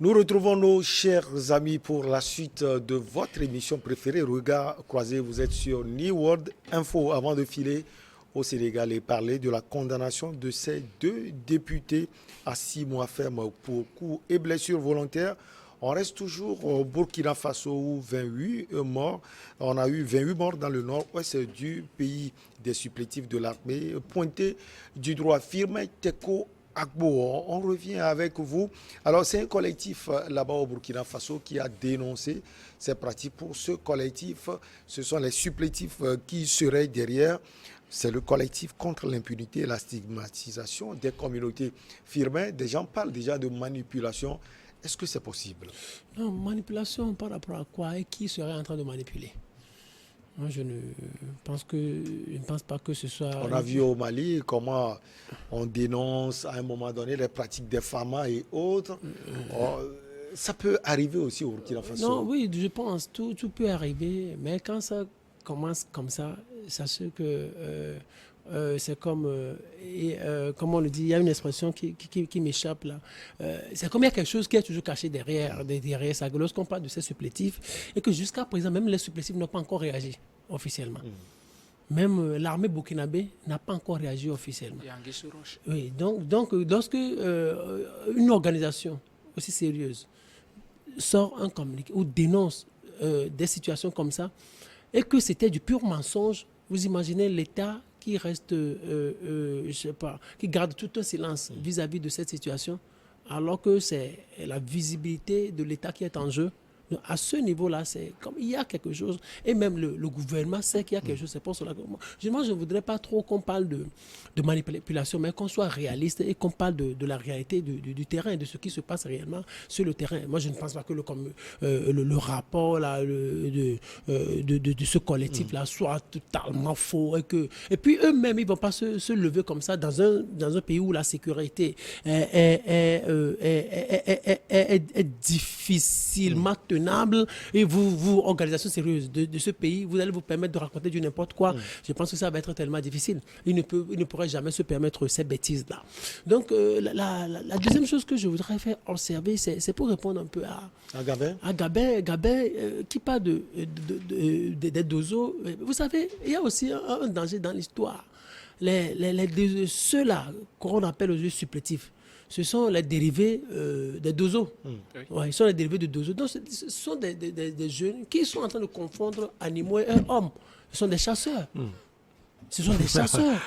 Nous retrouvons nos chers amis pour la suite de votre émission préférée, Regard croisé. Vous êtes sur New World Info. Avant de filer au Sénégal et parler de la condamnation de ces deux députés à 6 mois ferme pour coups et blessures volontaires. On reste toujours au Burkina Faso où 28 morts. On a eu 28 morts dans le nord-ouest du pays des supplétifs de l'armée. Pointé du droit, Firmin Teko Agbo, on revient avec vous. Alors, c'est un collectif là-bas au Burkina Faso qui a dénoncé ces pratiques. Pour ce collectif, ce sont les supplétifs qui seraient derrière. C'est le collectif contre l'impunité et la stigmatisation des communautés. Firmin, des gens parlent déjà de manipulation. Est-ce que c'est possible? Non, manipulation par rapport à quoi et qui serait en train de manipuler? Moi, je ne pense pas que ce soit... On a vu au Mali comment on dénonce à un moment donné les pratiques des FAMA et autres. Ça peut arriver aussi au Burkina Faso. Non, oui, je pense, tout peut arriver, mais quand ça commence comme ça, sachez que c'est comme on le dit, il y a une expression qui m'échappe là. C'est comme il y a quelque chose qui est toujours caché derrière ça. Lorsqu'on parle de ces supplétifs, et que jusqu'à présent, même les supplétifs n'ont pas encore réagi officiellement. Même l'armée burkinabé n'a pas encore réagi officiellement. Oui, donc lorsque une organisation aussi sérieuse sort un communiqué ou dénonce des situations comme ça, et que c'était du pur mensonge, vous imaginez l'État qui reste, je sais pas, qui garde tout un silence vis-à-vis de cette situation, alors que c'est la visibilité de l'État qui est en jeu. Donc, à ce niveau-là, c'est comme il y a quelque chose, et même le gouvernement sait qu'il y a quelque chose. C'est pour cela que moi, je ne voudrais pas trop qu'on parle de manipulation, mais qu'on soit réaliste et qu'on parle de la réalité du terrain, de ce qui se passe réellement sur le terrain. Moi, je ne pense pas que le rapport là, de ce collectif-là soit totalement faux. Et puis eux-mêmes, ils ne vont pas se lever comme ça dans un pays où la sécurité est difficilement tenable. Et vous, organisation sérieuse de ce pays, vous allez vous permettre de raconter du n'importe quoi. Je pense que ça va être tellement difficile. Il ne pourrait jamais se permettre ces bêtises-là. Donc, la deuxième chose que je voudrais faire observer, c'est pour répondre un peu à Gabin, qui parle des dozos. Vous savez, il y a aussi un danger dans l'histoire. Ceux-là qu'on appelle aux supplétifs, ce sont les dérivés des dozos. Ouais, ils sont les dérivés de dozos. Donc, ce sont des jeunes qui sont en train de confondre animaux et hommes. Ce sont des chasseurs. Ce sont des chasseurs.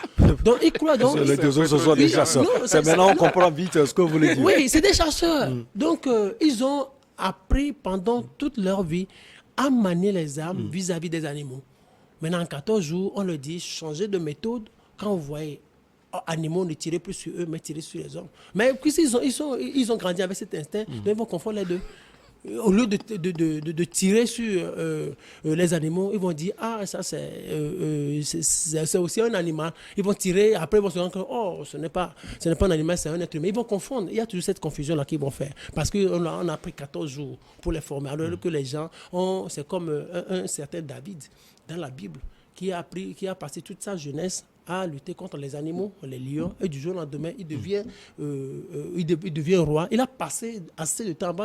Donc, ils croient... Donc, les dozos, ce sont des chasseurs. Maintenant, on comprend vite ce que vous voulez dire. Oui, c'est des chasseurs. Donc, ils ont appris pendant toute leur vie à manier les armes vis-à-vis des animaux. Maintenant, en 14 jours, on leur dit, changez de méthode quand vous voyez animaux, ne tirez plus sur eux, mais tirez sur les hommes. Mais ils ont grandi avec cet instinct, donc ils vont confondre les deux. Au lieu de tirer sur les animaux, ils vont dire « Ah, ça c'est aussi un animal ». Ils vont tirer, après ils vont se rendre compte « Oh, ce n'est pas un animal, c'est un être humain ». Ils vont confondre. Il y a toujours cette confusion-là qu'ils vont faire. Parce qu'on a pris 14 jours pour les former. Alors que les gens c'est comme un certain David dans la Bible qui a passé toute sa jeunesse à lutter contre les animaux, les lions, et du jour au lendemain, il devient roi. Il a passé assez de temps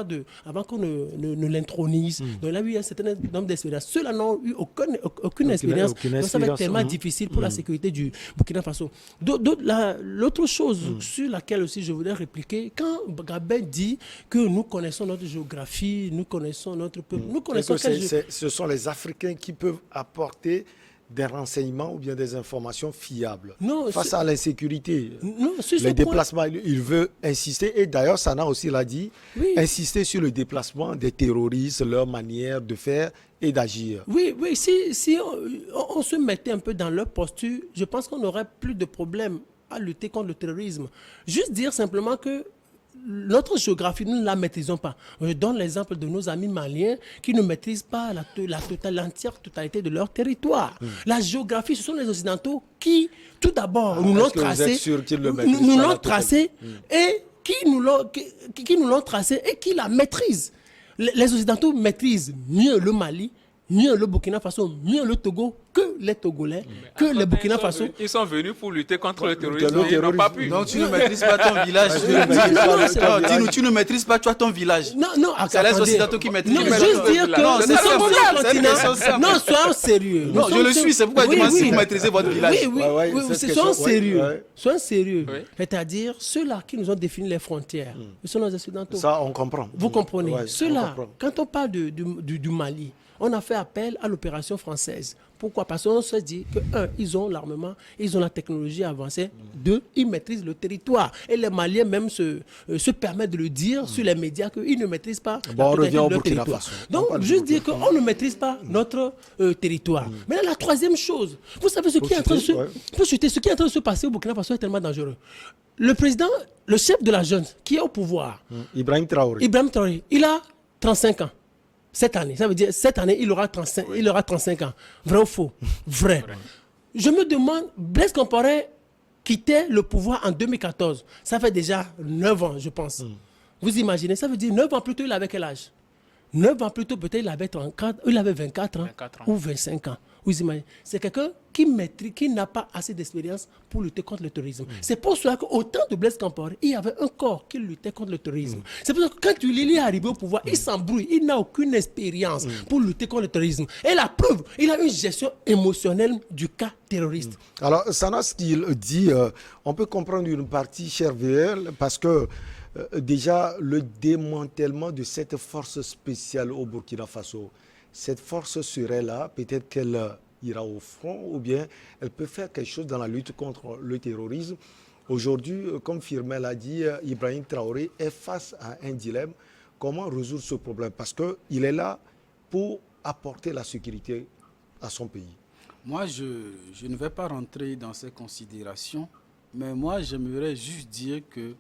avant qu'on ne l'intronise. Donc il a eu un certain nombre d'expériences. Ceux-là n'ont eu aucune expérience. Donc ça va être tellement difficile pour la sécurité du Burkina Faso. L'autre chose sur laquelle aussi je voudrais répliquer, quand Gabin dit que nous connaissons notre géographie, nous connaissons notre peuple, nous connaissons... Ce sont les Africains qui peuvent apporter des renseignements ou bien des informations fiables face à l'insécurité. Les déplacements, il veut insister, et d'ailleurs Sana aussi l'a dit, insister sur le déplacement des terroristes, leur manière de faire et d'agir. Oui, si on se mettait un peu dans leur posture, je pense qu'on n'aurait plus de problème à lutter contre le terrorisme. Juste dire simplement que notre géographie, nous ne la maîtrisons pas. Je donne l'exemple de nos amis maliens qui ne maîtrisent pas l'entière totalité de leur territoire. La géographie, ce sont les Occidentaux qui, tout d'abord, nous l'ont tracé, et qui nous l'ont tracé et qui la maîtrisent. Les Occidentaux maîtrisent mieux le Mali, mieux le Burkina Faso, mieux le Togo que les Togolais, que les Burkina Faso. Ils sont venus pour lutter contre le terrorisme, le ils n'ont pas terrorisme. pu. Donc tu ne maîtrises pas ton village. Tu ne maîtrises pas toi ton village. Non, C'est les attendez. Occidentaux qui maîtrisent. Non, juste dire que Non, nous c'est sommes simple, un c'est une question continent. simple. Non, soyons sérieux. Non, je le suis, c'est pourquoi je demande si vous maîtrisez votre village. Oui, Ouais, oui, cette question, soyons sérieux. ouais. Soyons sérieux. Oui. C'est-à-dire, ceux-là qui nous ont défini les frontières, ce sont les Occidentaux. Ça, on comprend. Vous comprenez? Ouais, on Ceux-là, comprend. quand on parle du Mali, on a fait appel à l'opération française. Pourquoi? Parce qu'on se dit que, un, ils ont l'armement, ils ont la technologie avancée. Deux, ils maîtrisent le territoire. Et les Maliens même se permettent de le dire sur les médias qu'ils ne maîtrisent pas Bon, on revient au leur Burkina territoire. Faso. On Donc, parle du juste Burkina dire qu'on ne maîtrise pas notre territoire. Maintenant, la troisième chose, vous savez ce qui est en train de se... ouais. Pour chuter, ce qui est en train de se passer au Burkina Faso est tellement dangereux. Le président, le chef de la jeune, qui est au pouvoir, Ibrahim Traoré. Ibrahim Traoré, il a 35 ans. Cette année, ça veut dire cette année, il aura 35 ans. Vrai ou faux? Vrai. Je me demande, Blaise Compaoré quittait le pouvoir en 2014. Ça fait déjà 9 ans, je pense. Vous imaginez, ça veut dire 9 ans plus tôt, il avait quel âge? 9 ans plus tôt, peut-être il avait 34, il avait 24 ans, 24 ans. ou 25 ans. Vous imaginez, c'est quelqu'un qui maîtrise, qui n'a pas assez d'expérience pour lutter contre le terrorisme. C'est pour cela qu'au temps de Blaise Compaoré, il y avait un corps qui luttait contre le terrorisme. C'est pour ça que quand il est arrivé au pouvoir, il s'embrouille, il n'a aucune expérience pour lutter contre le terrorisme. Et la preuve, il a une gestion émotionnelle du cas terroriste. Alors, Sana, ce qu'il dit, on peut comprendre une partie, cher VL, parce que déjà, le démantèlement de cette force spéciale au Burkina Faso, cette force serait là, peut-être qu'elle ira au front ou bien elle peut faire quelque chose dans la lutte contre le terrorisme. Aujourd'hui, comme Firmin l'a dit, Ibrahim Traoré est face à un dilemme. Comment résoudre ce problème? Parce qu'il est là pour apporter la sécurité à son pays. Moi, je ne vais pas rentrer dans ces considérations, mais moi, j'aimerais juste dire que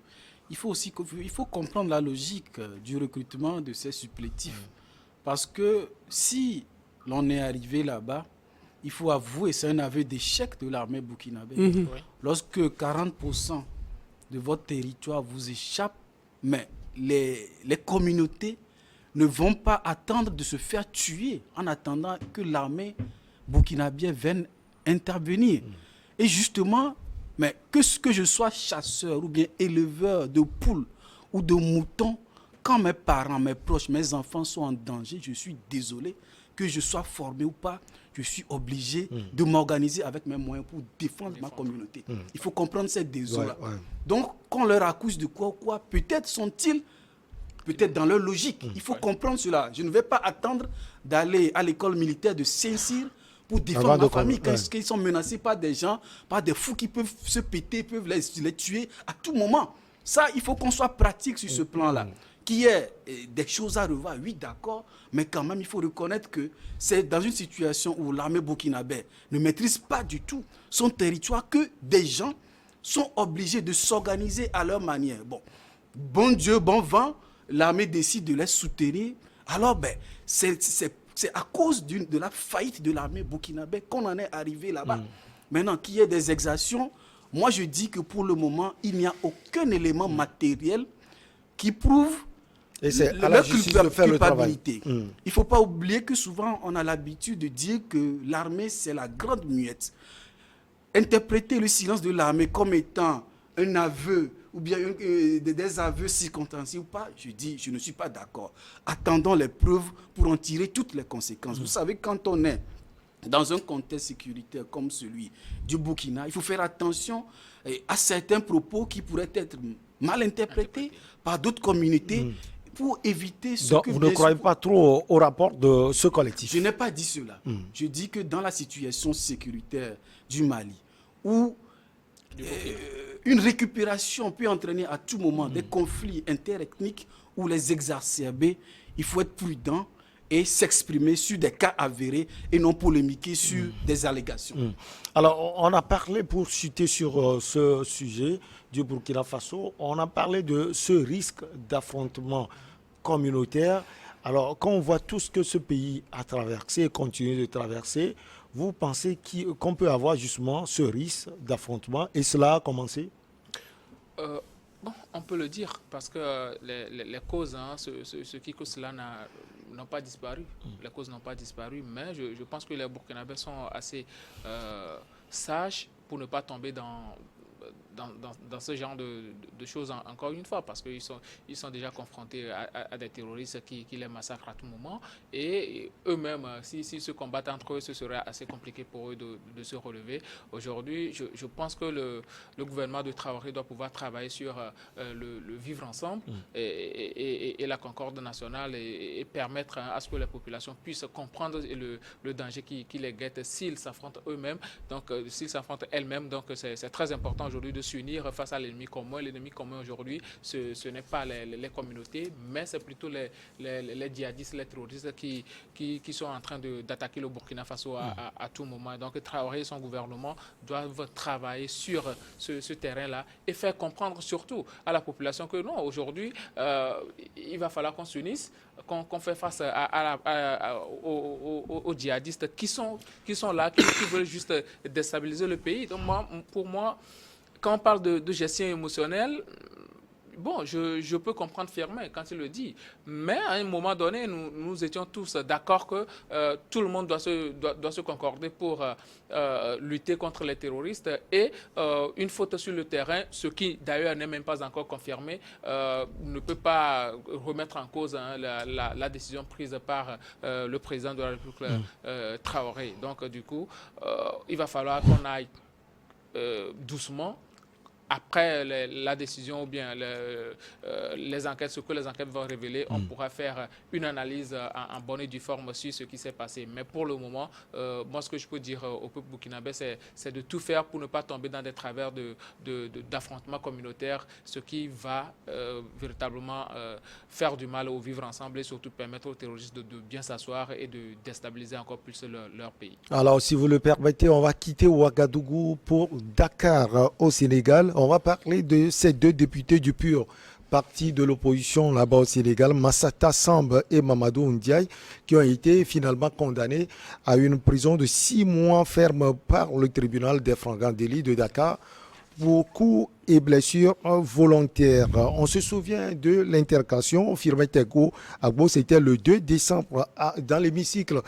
il faut comprendre la logique du recrutement de ces supplétifs. Parce que si l'on est arrivé là-bas, il faut avouer, c'est un aveu d'échec de l'armée burkinabé. Oui. Lorsque 40% de votre territoire vous échappe, mais les communautés ne vont pas attendre de se faire tuer en attendant que l'armée burkinabé vienne intervenir. Et justement, mais que je sois chasseur ou bien éleveur de poules ou de moutons, quand mes parents, mes proches, mes enfants sont en danger, je suis désolé, que je sois formé ou pas, je suis obligé de m'organiser avec mes moyens pour défendre ma communauté. Il faut comprendre ces désolats. Ouais. Donc, qu'on leur accuse de quoi ou quoi, peut-être sont-ils dans leur logique. Il faut comprendre cela. Je ne vais pas attendre d'aller à l'école militaire de Saint-Cyr pour défendre ma famille quand ils sont menacés par des gens, par des fous qui peuvent se péter, peuvent les tuer à tout moment. Ça, il faut qu'on soit pratique sur ce plan-là. Qu'il y ait des choses à revoir, oui, d'accord, mais quand même, il faut reconnaître que c'est dans une situation où l'armée burkinabé ne maîtrise pas du tout son territoire que des gens sont obligés de s'organiser à leur manière. Bon Dieu, bon vent, l'armée décide de les soutenir. Alors, c'est à cause de la faillite de l'armée burkinabé qu'on en est arrivé là-bas. Maintenant, qu'il y ait des exactions, moi je dis que pour le moment, il n'y a aucun élément matériel qui prouve et c'est à la justice de faire le travail. Il ne faut pas oublier que souvent on a l'habitude de dire que l'armée c'est la grande muette. Interpréter le silence de l'armée comme étant un aveu ou bien des aveux circonstanciés ou pas, je ne suis pas d'accord. Attendons les preuves pour en tirer toutes les conséquences. Vous savez, quand on est dans un contexte sécuritaire comme celui du Burkina, il faut faire attention à certains propos qui pourraient être mal interprétés par d'autres communautés pour éviter ce donc, que... vous ne croyez pas trop au rapport de ce collectif? Je n'ai pas dit cela. Je dis que dans la situation sécuritaire du Mali, où une récupération peut entraîner à tout moment des conflits interethniques ou les exacerber, il faut être prudent et s'exprimer sur des cas avérés et non polémiquer sur des allégations. Alors, on a parlé, pour chuter sur ce sujet du Burkina Faso, on a parlé de ce risque d'affrontement communautaire. Alors, quand on voit tout ce que ce pays a traversé et continue de traverser, vous pensez qu'on peut avoir justement ce risque d'affrontement et cela a commencé? Bon, on peut le dire parce que les causes, ce qui cause cela n'ont pas disparu. Les causes n'ont pas disparu, mais je pense que les Burkinabés sont assez sages pour ne pas tomber dans ce genre de choses encore une fois, parce qu'ils sont déjà confrontés à des terroristes qui les massacrent à tout moment, et eux-mêmes, s'ils se combattent entre eux, ce serait assez compliqué pour eux de se relever. Aujourd'hui, je pense que le gouvernement de Traoré doit pouvoir travailler sur le vivre ensemble et la concorde nationale et permettre à ce que les populations puissent comprendre le danger qui les guette s'ils s'affrontent eux-mêmes, donc s'ils s'affrontent elles-mêmes. Donc c'est très important aujourd'hui de s'unir face à l'ennemi commun. L'ennemi commun aujourd'hui, ce n'est pas les communautés, mais c'est plutôt les djihadistes, les terroristes qui sont en train d'attaquer le Burkina Faso à tout moment. Donc Traoré et son gouvernement doivent travailler sur ce terrain-là et faire comprendre surtout à la population que non, aujourd'hui, il va falloir qu'on s'unisse, qu'on fait face aux djihadistes qui sont là, qui veulent juste déstabiliser le pays. Donc pour moi, quand on parle de gestion émotionnelle, bon, je peux comprendre Firmin quand il le dit, mais à un moment donné, nous étions tous d'accord que tout le monde doit se concorder pour lutter contre les terroristes, et une faute sur le terrain, ce qui d'ailleurs n'est même pas encore confirmé, ne peut pas remettre en cause la décision prise par le président de la République, Traoré. Donc du coup, il va falloir qu'on aille doucement. Après la décision ou bien les enquêtes, ce que les enquêtes vont révéler, on pourra faire une analyse en bonne et due forme sur ce qui s'est passé. Mais pour le moment, moi, ce que je peux dire au peuple burkinabé, c'est de tout faire pour ne pas tomber dans des travers d'affrontements communautaires, ce qui va véritablement faire du mal au vivre ensemble et surtout permettre aux terroristes de bien s'asseoir et de déstabiliser encore plus leur pays. Alors, si vous le permettez, on va quitter Ouagadougou pour Dakar, au Sénégal. On va parler de ces deux députés du PUR, parti de l'opposition là-bas au Sénégal, Massata Samb et Mamadou Ndiaye, qui ont été finalement condamnés à une prison de 6 mois ferme par le tribunal des flagrants délits de Dakar pour coups et blessures volontaires. On se souvient de l'intercation Firmin Tekou Agbo, c'était le 2 décembre dans l'hémicycle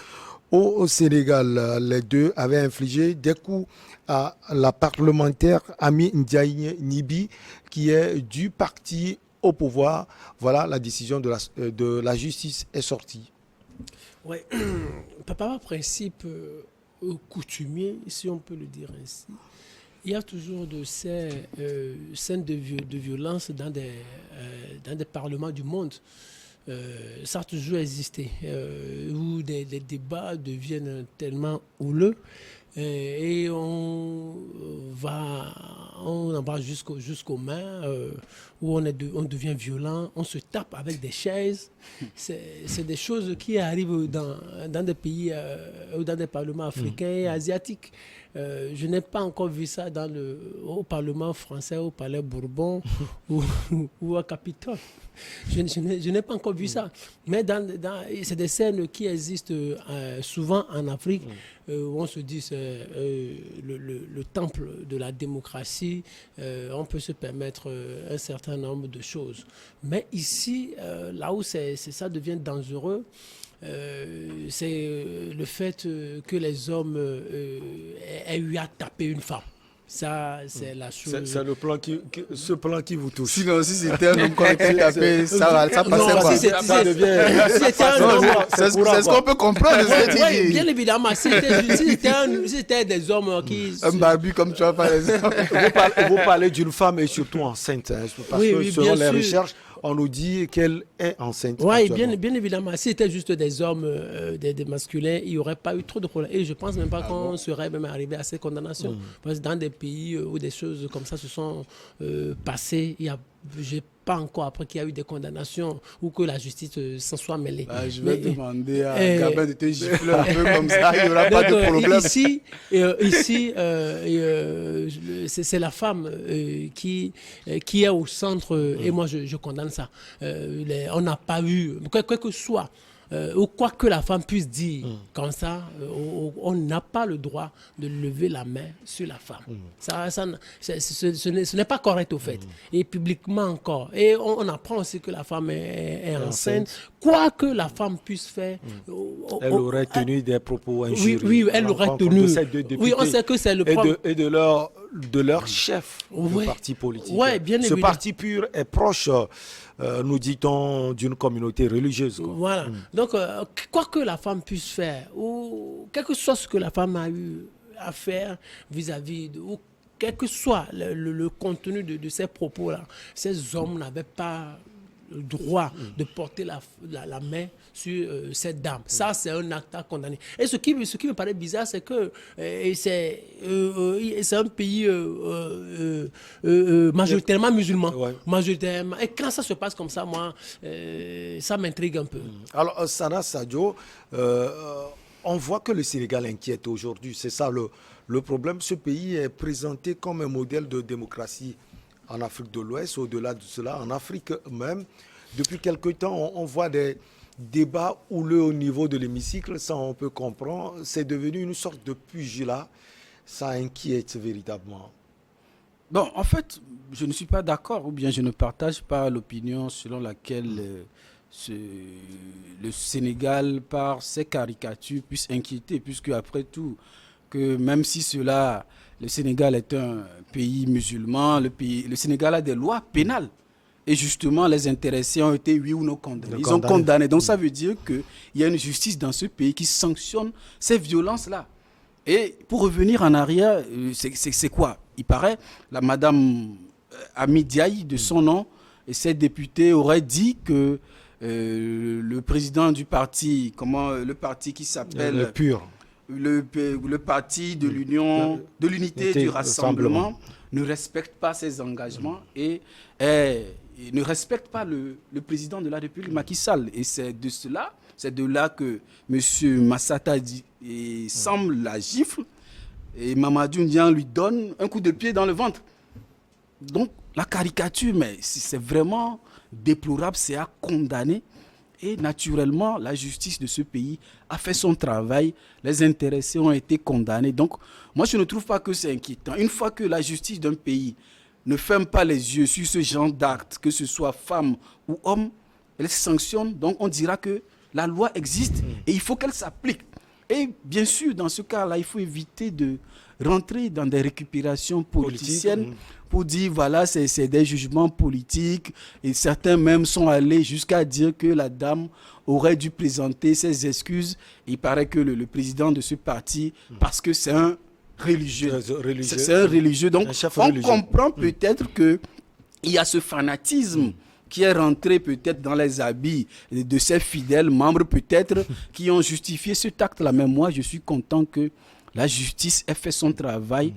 au Sénégal. Les deux avaient infligé des coups à la parlementaire Ami Ndiaye Nibi, qui est du parti au pouvoir. Voilà, la décision de la justice est sortie. Oui, par principe coutumier, si on peut le dire ainsi, il y a toujours de ces scènes de violence dans des parlements du monde. Ça a toujours existé, où des débats deviennent tellement houleux et on en va jusqu'aux mains, où on devient violent, on se tape avec des chaises. C'est des choses qui arrivent dans des pays ou dans des parlements africains et asiatiques. Je n'ai pas encore vu ça au Parlement français, au Palais Bourbon ou au Capitole. Je n'ai pas encore vu ça. Mais c'est des scènes qui existent souvent en Afrique, où on se dit c'est le temple de la démocratie. On peut se permettre un certain nombre de choses. Mais ici, là où ça devient dangereux, c'est le fait que les hommes aient eu à taper une femme. Ça, c'est la chose. C'est ce plan qui vous touche. Sinon, si c'était un homme qui a tapé, ça passait pas. Ça devient. C'est ce qu'on peut comprendre. Oui, bien évidemment. Si c'était des hommes qui. Un barbu comme tu as, par exemple. Vous parlez d'une femme et surtout enceinte. Hein, parce que selon les recherches, on nous dit qu'elle est enceinte. Oui, bien évidemment. Si c'était juste des hommes, des masculins, il n'y aurait pas eu trop de problèmes. Et je ne pense même pas qu'on serait même arrivé à ces condamnations. Parce que dans des pays où des choses comme ça se sont passées, je n'ai pas encore appris qu'il y a eu des condamnations ou que la justice s'en soit mêlée. Je vais demander à Gabin de te gifler un peu comme ça, il n'y aura pas de problème. Ici, c'est la femme qui est au centre et moi je condamne ça. On n'a pas eu, quel que soit ou quoi que la femme puisse dire comme ça, on n'a pas le droit de lever la main sur la femme. Ce n'est pas correct au fait. Et publiquement encore. Et on apprend aussi que la femme est enceinte. Quoi que la femme puisse faire. Elle aurait tenu des propos injurieux. Oui, elle aurait tenu. Oui, on sait que c'est le problème. Et de leur chef de parti politique. Oui, bien évidemment. Ce parti pur est proche, nous dit-on, d'une communauté religieuse. Quoi. Voilà. Donc, quoi que la femme puisse faire, ou quel que soit ce que la femme a eu à faire vis-à-vis de... Ou quel que soit le contenu de ces propos-là, ces hommes n'avaient pas le droit de porter la main sur cette dame. Ça, c'est un acte à condamner. Et ce qui me paraît bizarre, c'est que c'est un pays majoritairement musulman. Ouais. Majoritairement. Et quand ça se passe comme ça, moi, ça m'intrigue un peu. Alors, Sana Sadio, on voit que le Sénégal inquiète aujourd'hui. C'est ça le problème. Ce pays est présenté comme un modèle de démocratie en Afrique de l'Ouest. Au-delà de cela, en Afrique même, depuis quelque temps, on voit des débats houleux au niveau de l'hémicycle. Ça, on peut comprendre. C'est devenu une sorte de pugilat. Ça inquiète véritablement. Bon, en fait, je ne suis pas d'accord ou bien je ne partage pas l'opinion selon laquelle le Sénégal, par ses caricatures, puisse inquiéter, puisque après tout, que même si le Sénégal est un pays musulman, le Sénégal a des lois pénales. Et justement, les intéressés ont été, oui ou non, condamnés. Ils ont condamné. Donc, ça veut dire qu'il y a une justice dans ce pays qui sanctionne ces violences-là. Et pour revenir en arrière, c'est quoi? Il paraît, la madame Ami Diaye, de son nom, et cette députée aurait dit que le président du parti, le parti qui s'appelle... Le PUR. Le parti de l'union, de l'unité du rassemblement ne respecte pas ses engagements et ne respecte pas le président de la République, Macky Sall. Et c'est de là que M. Massata semble la gifle et Mamadou Ndian lui donne un coup de pied dans le ventre. Donc la caricature, mais c'est vraiment déplorable, c'est à condamner. Et naturellement, la justice de ce pays a fait son travail. Les intéressés ont été condamnés. Donc, moi, je ne trouve pas que c'est inquiétant. Une fois que la justice d'un pays ne ferme pas les yeux sur ce genre d'actes, que ce soit femme ou homme, elle sanctionne. Donc, on dira que la loi existe et il faut qu'elle s'applique. Et bien sûr, dans ce cas-là, il faut éviter de rentrer dans des récupérations politiciennes pour dire, voilà, c'est des jugements politiques. Et certains même sont allés jusqu'à dire que la dame aurait dû présenter ses excuses. Il paraît que le président de ce parti, parce que c'est un religieux. C'est un religieux. Donc, on comprend peut-être qu'il y a ce fanatisme qui est rentré peut-être dans les habits de ses fidèles membres, peut-être, qui ont justifié cet acte-là. Mais moi, je suis content que la justice ait fait son travail.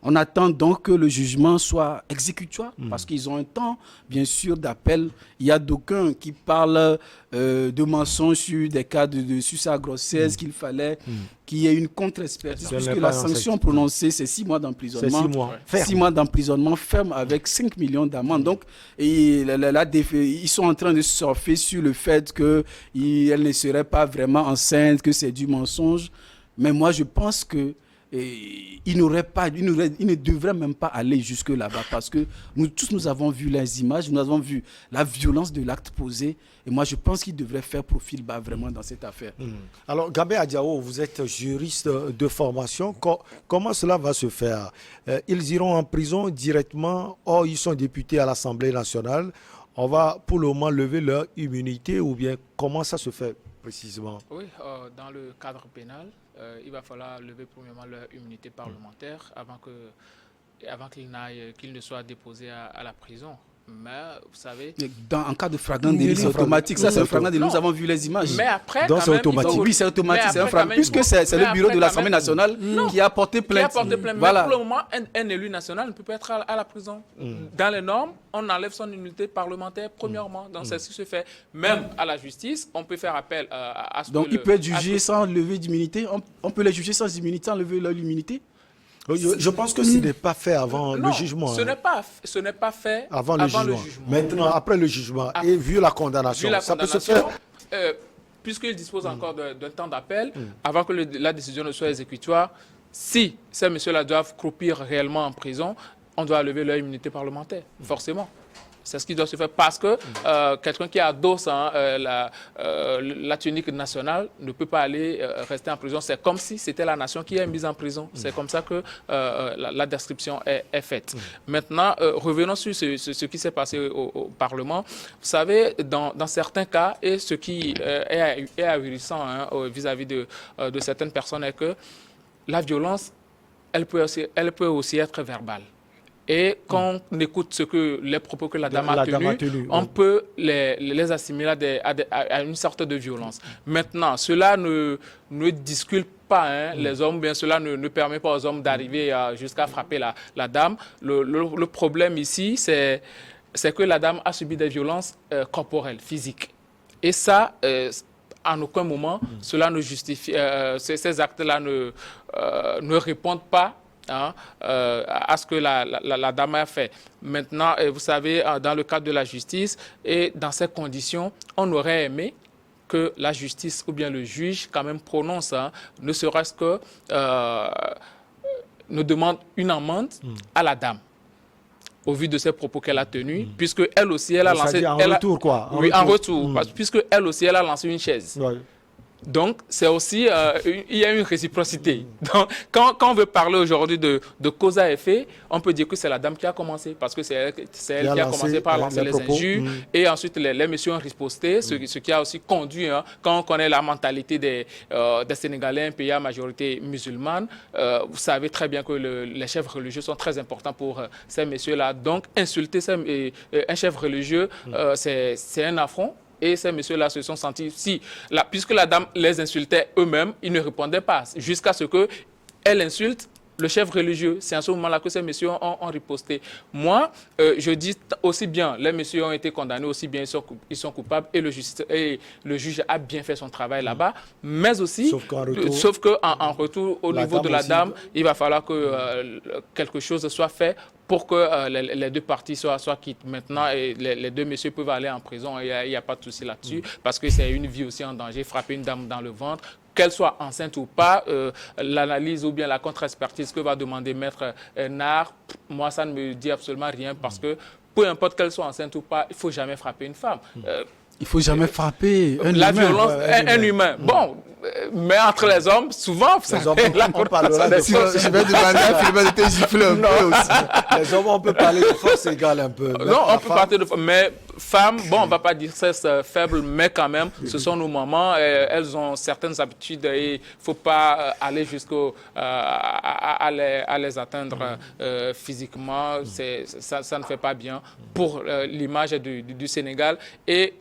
On attend donc que le jugement soit exécutoire, parce qu'ils ont un temps, bien sûr, d'appel. Il y a d'aucuns qui parlent de mensonges sur des cas sur sa grossesse, qu'il fallait qu'il y ait une contre-expertise, puisque la sanction prononcée, c'est 6 mois d'emprisonnement. 6 mois d'emprisonnement ferme avec 5 millions d'amende. Donc, ils sont en train de surfer sur le fait qu'elle ne serait pas vraiment enceinte, que c'est du mensonge. Mais moi, je pense que il ne devrait même pas aller jusque là-bas, parce que nous avons vu les images, nous avons vu la violence de l'acte posé, et moi je pense qu'il devrait faire profil bas vraiment dans cette affaire. Alors Gambé Adiao, vous êtes juriste de formation, comment cela va se faire? Ils iront en prison directement, or ils sont députés à l'Assemblée nationale, on va pour le moment lever leur immunité, ou bien comment ça se fait précisément? Oui, dans le cadre pénal, il va falloir lever premièrement leur immunité parlementaire avant qu'ils ne soient déposés à la prison. Mais vous savez... En cas de flagrant délit, c'est automatique. Ça, c'est un flagrant délit. Nous avons vu les images. Mais après, donc c'est automatique. Oui, c'est automatique. C'est un flagrant. Puisque c'est le bureau de l'Assemblée nationale qui a porté plainte. Voilà. Mais pour le moment, un élu national ne peut pas être à la prison. Dans les normes, on enlève son immunité parlementaire premièrement. Donc c'est ce qui se fait. Même à la justice, on peut faire appel à ce. Donc il peut être jugé sans lever d'immunité. On peut les juger sans immunité, enlever leur immunité. Je pense que ce n'est pas fait avant le jugement. Ce n'est pas fait avant le jugement. Maintenant, après le jugement, et vu la condamnation, ça peut se faire. puisqu'il dispose encore d'un temps d'appel, avant que la décision ne soit exécutoire, si ces messieurs-là doivent croupir réellement en prison, on doit lever leur immunité parlementaire, forcément. C'est ce qui doit se faire parce que quelqu'un qui adosse la tunique nationale ne peut pas aller rester en prison. C'est comme si c'était la nation qui est mise en prison. C'est comme ça que la description est faite. Maintenant, revenons sur ce qui s'est passé au Parlement. Vous savez, dans certains cas, et ce qui est ahurissant vis-à-vis de certaines personnes est que la violence, elle peut aussi être verbale. Et quand on écoute les propos que la dame a tenus, on peut les assimiler à une sorte de violence. Maintenant, cela ne disculpe pas les hommes, bien cela ne permet pas aux hommes d'arriver jusqu'à frapper la dame. Le problème ici, c'est que la dame a subi des violences corporelles, physiques. Et ça, en aucun moment, cela ne justifie, ces actes-là ne répondent pas à ce que la dame a fait. Maintenant, vous savez, dans le cadre de la justice et dans ces conditions, on aurait aimé que la justice ou bien le juge quand même prononce, ne serait-ce que ne demande une amende à la dame au vu de ces propos qu'elle a tenus, puisque elle aussi, elle a lancé... En retour, quoi. En retour, puisque elle aussi, elle a lancé une chaise. Ouais. Donc, c'est aussi, il y a une réciprocité. Donc, quand on veut parler aujourd'hui de cause à effet, on peut dire que c'est la dame qui a commencé, parce que c'est elle qui a commencé par lancer les injures, et ensuite les messieurs ont riposté, ce qui a aussi conduit, quand on connaît la mentalité des Sénégalais, un pays à majorité musulmane, vous savez très bien que les chefs religieux sont très importants pour ces messieurs-là. Donc, insulter un chef religieux, c'est un affront. Et ces messieurs-là se sont sentis, puisque la dame les insultait eux-mêmes, ils ne répondaient pas, jusqu'à ce qu'elle insulte le chef religieux. C'est à ce moment-là que ces messieurs ont riposté. Moi, je dis aussi bien, les messieurs ont été condamnés, aussi bien ils sont coupables, et le juge a bien fait son travail là-bas, mais aussi, sauf qu'en retour, au niveau de la dame, il va falloir que quelque chose soit fait pour que les deux parties soient quittes. Maintenant, et les deux messieurs peuvent aller en prison, il n'y a pas de souci là-dessus, parce que c'est une vie aussi en danger, frapper une dame dans le ventre, qu'elle soit enceinte ou pas, l'analyse ou bien la contre-expertise que va demander Maître Nard, moi, ça ne me dit absolument rien, parce que peu importe qu'elle soit enceinte ou pas, il ne faut jamais frapper une femme. Il ne faut jamais frapper un humain. La violence, un humain. Bon, mais entre les hommes, souvent, on parlera de force. Je vais demander à Philippe de te gifler un peu aussi. Les hommes, on peut parler de force égale un peu. Non, on peut parler de force. Mais femmes, bon, on ne va pas dire sexe faible, mais quand même, ce sont nos mamans. Elles ont certaines habitudes et il ne faut pas aller jusqu'à les atteindre physiquement. Ça ne fait pas bien pour l'image du Sénégal. Et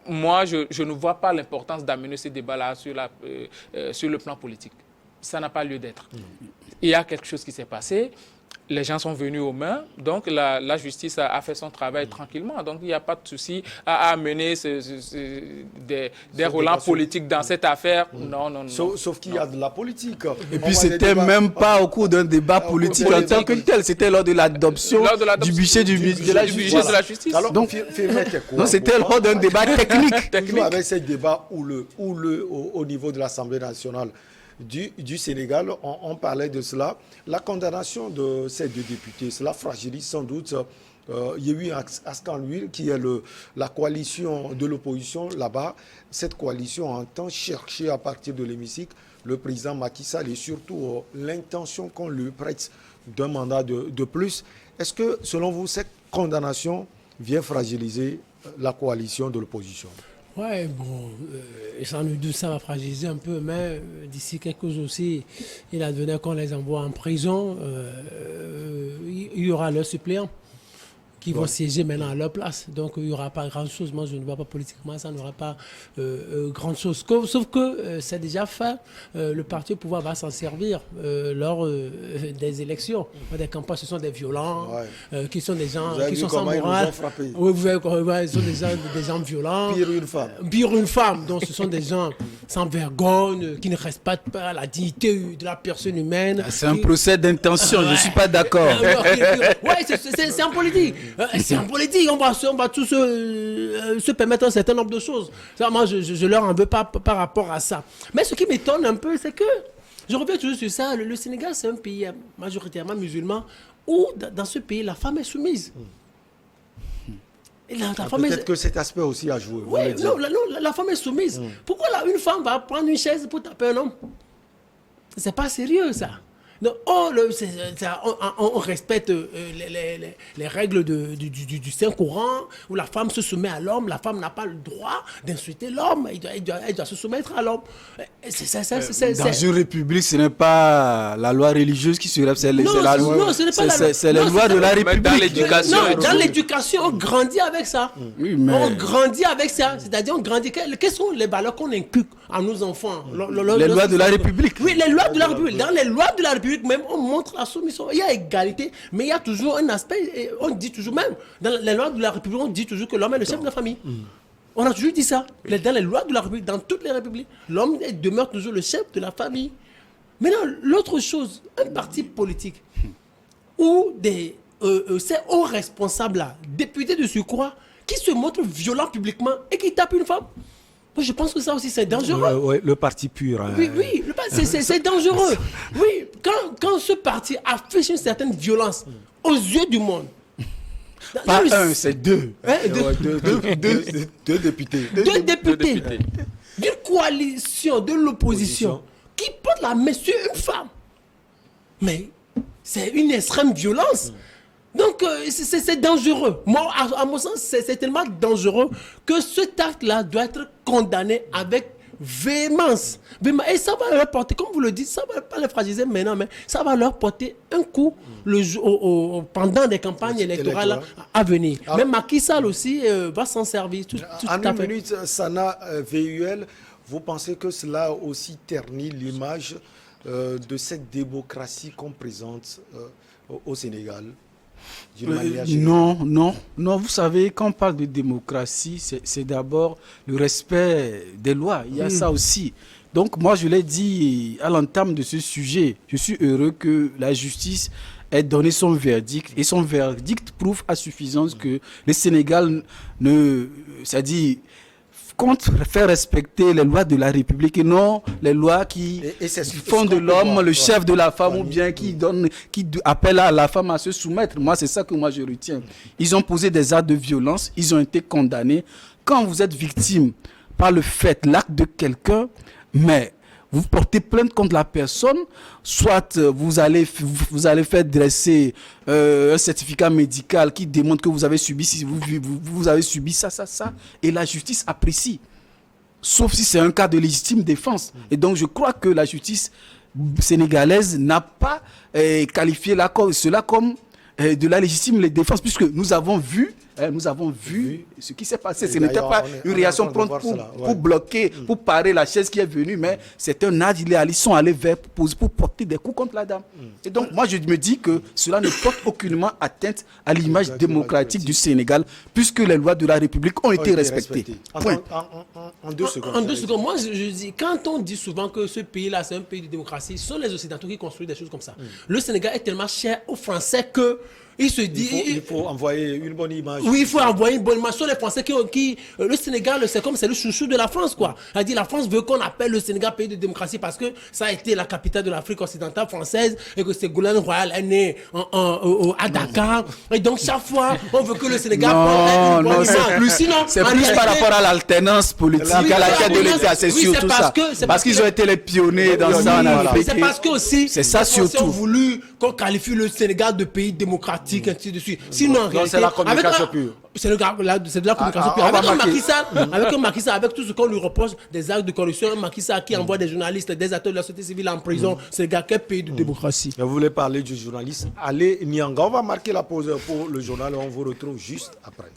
moi, je ne vois pas l'importance d'amener ce débat-là sur le plan politique. Ça n'a pas lieu d'être. Il y a quelque chose qui s'est passé. Les gens sont venus aux mains, donc la justice a fait son travail tranquillement. Donc il n'y a pas de souci à amener des relents politiques dans cette affaire. Non. Sauf qu'il y a de la politique. Et puis c'était même pas au cours d'un débat politique en tant que tel, c'était lors de l'adoption du budget de la justice. Alors, donc c'était lors d'un débat technique. Nous, avec ce débat au niveau de l'Assemblée nationale du Sénégal, on parlait de cela. La condamnation de ces deux députés, cela fragilise sans doute Yewwi Askan Wi, qui est la coalition de l'opposition là-bas. Cette coalition entend chercher à partir de l'hémicycle le président Macky Sall et surtout l'intention qu'on lui prête d'un mandat de plus. Est-ce que, selon vous, cette condamnation vient fragiliser la coalition de l'opposition? Ouais, bon, sans nous doute, ça va fragiliser un peu, mais d'ici quelques jours aussi, il advenait qu'on les envoie en prison, il y aura leurs suppléants qui vont siéger maintenant à leur place. Donc, il n'y aura pas grand-chose. Moi, je ne vois pas politiquement, ça n'aura pas grand-chose. Sauf que c'est déjà fait. Le parti au pouvoir va s'en servir lors des élections. Des campagnes, ce sont des violents, qui sont des gens qui sont sans morale. Oui, vous voyez, ce sont des gens violents. Pire une femme. Pire une femme. Donc, ce sont des gens sans vergogne, qui ne respectent pas la dignité de la personne humaine. C'est un procès d'intention, je ne suis pas d'accord. Oui, c'est en politique. C'est en politique, on va tous se permettre un certain nombre de choses. Ça, moi, je leur en veux pas par rapport à ça. Mais ce qui m'étonne un peu, c'est que, je reviens toujours sur ça, le Sénégal, c'est un pays majoritairement musulman, où dans ce pays, la femme est soumise. Peut-être que cet aspect aussi a joué. Oui, non, la femme est soumise. Pourquoi une femme va prendre une chaise pour taper un homme? C'est pas sérieux, ça. Donc, on respecte les règles du Saint-Coran, où la femme se soumet à l'homme. La femme n'a pas le droit d'insulter l'homme. Elle doit se soumettre à l'homme. Dans une république, ce n'est pas la loi religieuse qui se respecte. C'est les lois de la république. Dans l'éducation. Dans l'éducation, on grandit avec ça. Oui, mais... On grandit avec ça. C'est-à-dire, on grandit. Quelles sont les valeurs qu'on inculque à nos enfants? Les lois de la république. Oui, les lois de la république. Dans les lois de la république, même on montre la soumission. Il y a égalité, mais il y a toujours un aspect, on dit toujours même, dans les lois de la République, on dit toujours que l'homme est le chef de la famille. On a toujours dit ça. Dans les lois de la République, dans toutes les républiques, l'homme demeure toujours le chef de la famille. Maintenant, l'autre chose, un parti politique où ces hauts responsables-là, députés de surcroît, qui se montrent violents publiquement et qui tapent une femme. Moi, je pense que ça aussi, c'est dangereux. Ouais, le parti pur. Hein. Oui, c'est dangereux. Oui, quand ce parti affiche une certaine violence aux yeux du monde. Pas un, c'est deux. Hein, Deux députés. Deux députés d'une coalition de l'opposition qui portent la main sur une femme. Mais c'est une extrême violence. Donc, c'est dangereux. Moi, à mon sens, c'est tellement dangereux que cet acte-là doit être condamné avec véhémence. Et ça va leur porter, comme vous le dites, ça ne va pas les fragiliser maintenant, mais ça va leur porter un coup pendant des campagnes électorales à venir. Même Macky Sall aussi va s'en servir. En une minute, Sana VUL, vous pensez que cela aussi ternit l'image de cette démocratie qu'on présente au Sénégal? Non, vous savez, quand on parle de démocratie, c'est d'abord le respect des lois. Il y a ça aussi. Donc moi, je l'ai dit à l'entame de ce sujet, je suis heureux que la justice ait donné son verdict. Et son verdict prouve à suffisance que le Sénégal c'est-à-dire, compte faire respecter les lois de la République et non les lois qui font de l'homme le chef de la femme ou bien qui appellent à la femme à se soumettre. Moi, c'est ça que moi je retiens. Ils ont posé des actes de violence, ils ont été condamnés. Quand vous êtes victime par l'acte de quelqu'un, mais vous portez plainte contre la personne, soit vous allez faire dresser un certificat médical qui démontre que vous avez subi ça, et la justice apprécie. Sauf si c'est un cas de légitime défense. Et donc je crois que la justice sénégalaise n'a pas qualifié cela comme de la légitime défense, puisque nous avons vu ce qui s'est passé. Ce n'était pas une réaction prompte pour bloquer, pour parer la chaise qui est venue, mais c'est un acte illégal. Ils sont allés pour porter des coups contre la dame. Et donc, moi, je me dis que cela ne porte aucunement atteinte à l'image démocratique du Sénégal, puisque les lois de la République ont été respectées. En 2 secondes. En 2 secondes, moi, je dis, quand on dit souvent que ce pays-là, c'est un pays de démocratie, ce sont les Occidentaux qui construisent des choses comme ça. Le Sénégal est tellement cher aux Français que il se dit... Il faut envoyer une bonne image. Oui, il faut envoyer une bonne image. Ce sont les Français le Sénégal, c'est comme c'est le chouchou de la France, quoi. Elle dit, la France veut qu'on appelle le Sénégal pays de démocratie parce que ça a été la capitale de l'Afrique occidentale française et que Ségolène Royal est né à Dakar. Et donc, chaque fois, on veut que le Sénégal Non, c'est plus par rapport à l'alternance politique à laquelle de l'État, c'est surtout ça. Parce qu'ils ont été les pionniers dans ça en Afrique. C'est parce que aussi, c'est ça surtout. Ils ont voulu qu'on qualifie le Sénégal de pays démocratique, ainsi de suite. Sinon, en réalité, c'est la communication pure. C'est de la communication pure. Avec un Macky Sall, avec tout ce qu'on lui reproche, des actes de corruption, un Macky Sall qui envoie des journalistes, des acteurs de la société civile en prison, c'est le gars quel pays de démocratie. Vous voulez parler du journaliste? Allez, Nyanga, on va marquer la pause pour le journal et on vous retrouve juste après.